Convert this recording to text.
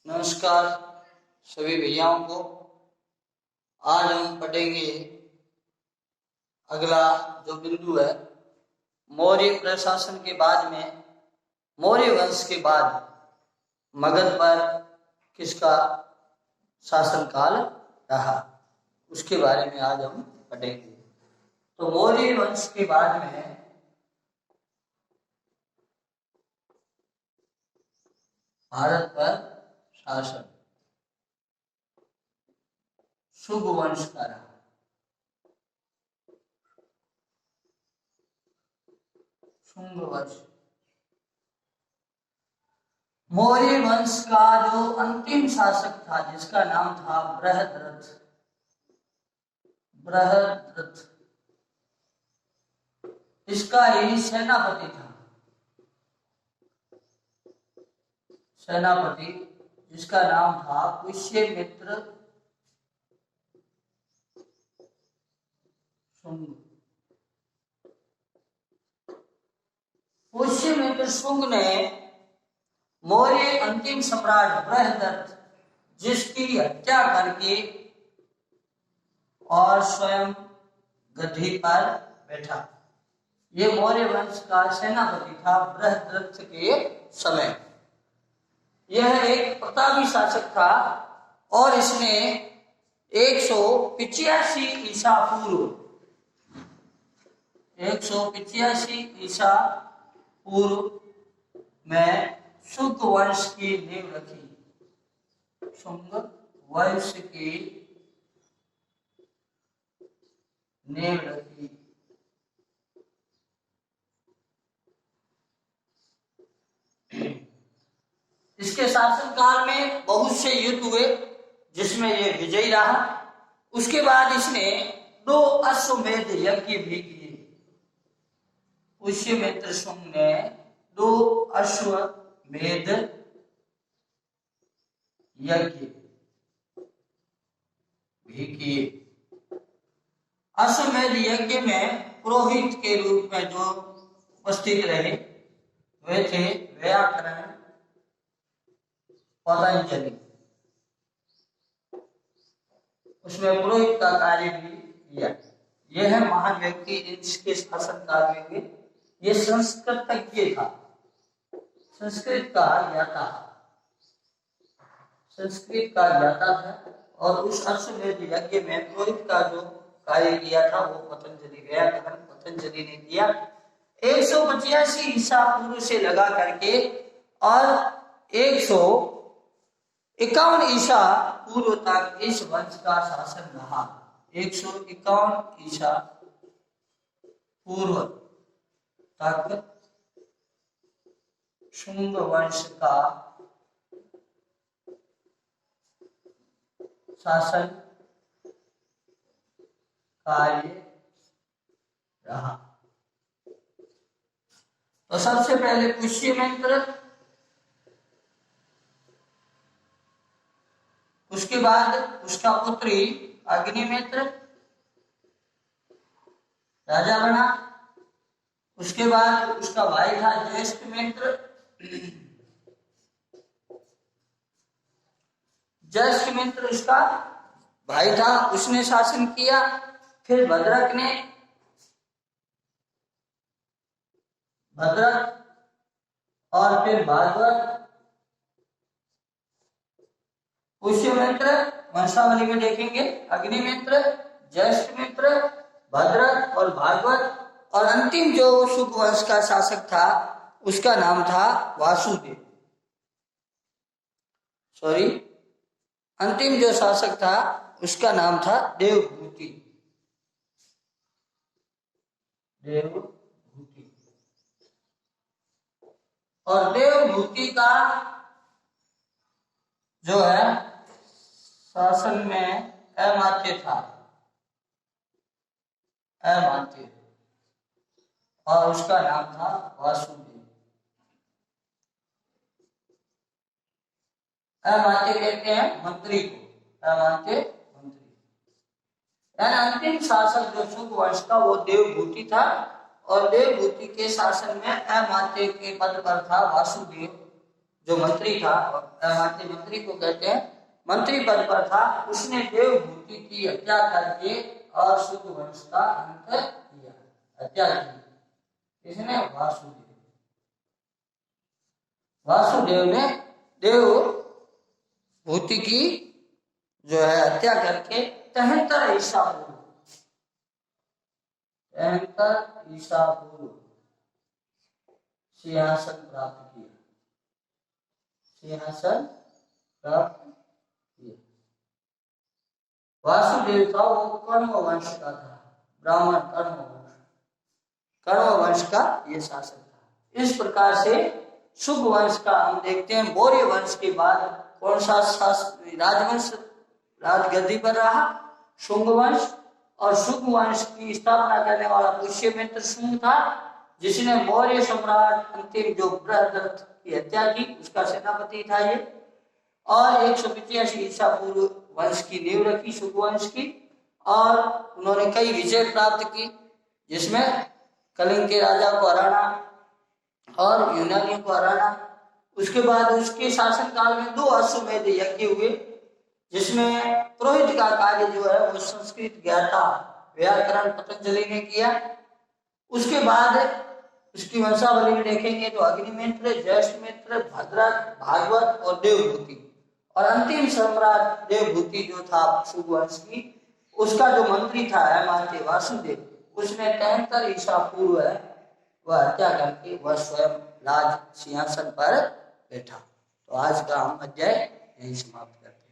नमस्कार सभी भैयाओं को। आज हम पढ़ेंगे अगला जो बिंदु है, मौर्य प्रशासन के बाद में, मौर्य वंश के बाद मगध पर किसका शासनकाल रहा, उसके बारे में आज हम पढ़ेंगे। तो मौर्य वंश के बाद में भारत पर शासन शुंग वंश का रहा। शुंग वंश मौर्य वंश का जो अंतिम शासक था, जिसका नाम था बृहद्रथ। बृहद्रथ इसका ही सेनापति था। सेनापति जिसका नाम था पुष्यमित्र शुंग। पुष्यमित्र शुंग ने मौर्य अंतिम सम्राट बृहद्रथ, जिसकी हत्या करके और स्वयं गद्दी पर बैठा, ये मौर्य वंश का सेनापति था बृहद्रथ के समय। यह एक प्रतापी शासक था और इसने 185 ईसा पूर्व 185 ईसा पूर्व में शुंग वंश की नींव रखी। शुंग वंश की नींव रखी। इसके शासनकाल में बहुत से युद्ध हुए, जिसमें ये विजयी रहा। उसके बाद इसने 2 अश्वमेध यज्ञ भी किए। पुष्यमित्र शुंग ने 2 अश्वमेध यज्ञ भी किए। अश्वमेध यज्ञ में पुरोहित के रूप में जो उपस्थित रहे वे थे व्याकरण पतंजलि। उसमें पुरोहित का कार्य भी किया। यह है महान व्यक्ति जिसके शासनकाल में हुए। ये संस्कृतज्ञ था, संस्कृत का ज्ञाता, संस्कृत का ज्ञाता था। और उस अश्वमेध यज्ञ में पुरोहित का जो कार्य किया था वो पतंजलि, व्याकरण पतंजलि ने किया। 185 ईसा पूर्व से लगा करके और 151 ईसा पूर्व तक इस वंश का शासन रहा। 151 ईसा पूर्व तक शुंग वंश का शासन कार्य रहा। तो सबसे पहले पुष्यमित्र, उसके बाद उसका पुत्री अग्निमित्र राजा बना। उसके बाद उसका भाई था ज्येष्ठमित्र। ज्येष्ठमित्र उसका भाई था, उसने शासन किया। फिर भद्रक ने, भद्रक और फिर भागवत। पुष्यमित्र वंशावली में देखेंगे अग्निमित्र, ज्येष्ठमित्र, भद्रक और भागवत। और अंतिम जो शुंग वंश का शासक था उसका नाम था वासुदेव। अंतिम जो शासक था उसका नाम था देवभूति। देवभूति और देवभूति का जो है शासन में अमात्य था, अमात्य, और उसका नाम था वासुदेव। अमात्य कहते हैं मंत्री को, अमात्य मंत्री। यानी अंतिम शासक जो शुंग वंश का वो देवभूति था और देवभूति के शासन में अमात्य के पद पर था वासुदेव। जो मंत्री था, मंत्री को कहते हैं, मंत्री पद पर था, उसने देवभूति की हत्या करके और शुद्ध वंश का अंत किया। हत्या की इसने वासुदेव ने देवभूति की जो है हत्या करके 73 ईसा पूर्व सिंहासन प्राप्त किया। वासुदेव था वो कण्व वंश का था, ब्राह्मण कण्व वंश का ये शासक था। इस प्रकार से शुभ वंश का हम देखते हैं। मौर्य वंश के बाद कौन सा राजवंश राजगद्दी पर रहा? शुंग वंश। और शुंग वंश की स्थापना करने वाला पुष्यमित्र शुंग था, जिसने मौर्य सम्राट अंतिम जो बृहद्रथ की हत्या की, उसका सेनापति था ये। और 185 ईसा पूर्व वंश की नींव रखी शुंग वंश की, और उन्होंने कई विजय प्राप्त की, जिसमें कलिंग के राजा को हराना और यूनानियों को हराना। उसके बाद उसके शासन काल में 2 अश्वमेध यज्ञ हुए, जिसमें पुरोहित का कार्य जो है वो संस्कृत ज्ञाता व्याकरण पतंजलि ने किया। उसके बाद उसकी वंशावली में देखेंगे तो अग्निमित्र, ज्येष्ठमित्र, भद्रक, भागवत और देवभूति। और अंतिम सम्राट देवभूति जो था शुंग वंश की, उसका जो मंत्री था हेमांते वासुदेव, उसने 73 ईसा पूर्व वह हत्या करके वह स्वयं राज सिंहासन पर बैठा। तो आज का हम अध्याय यही समाप्त करते हैं।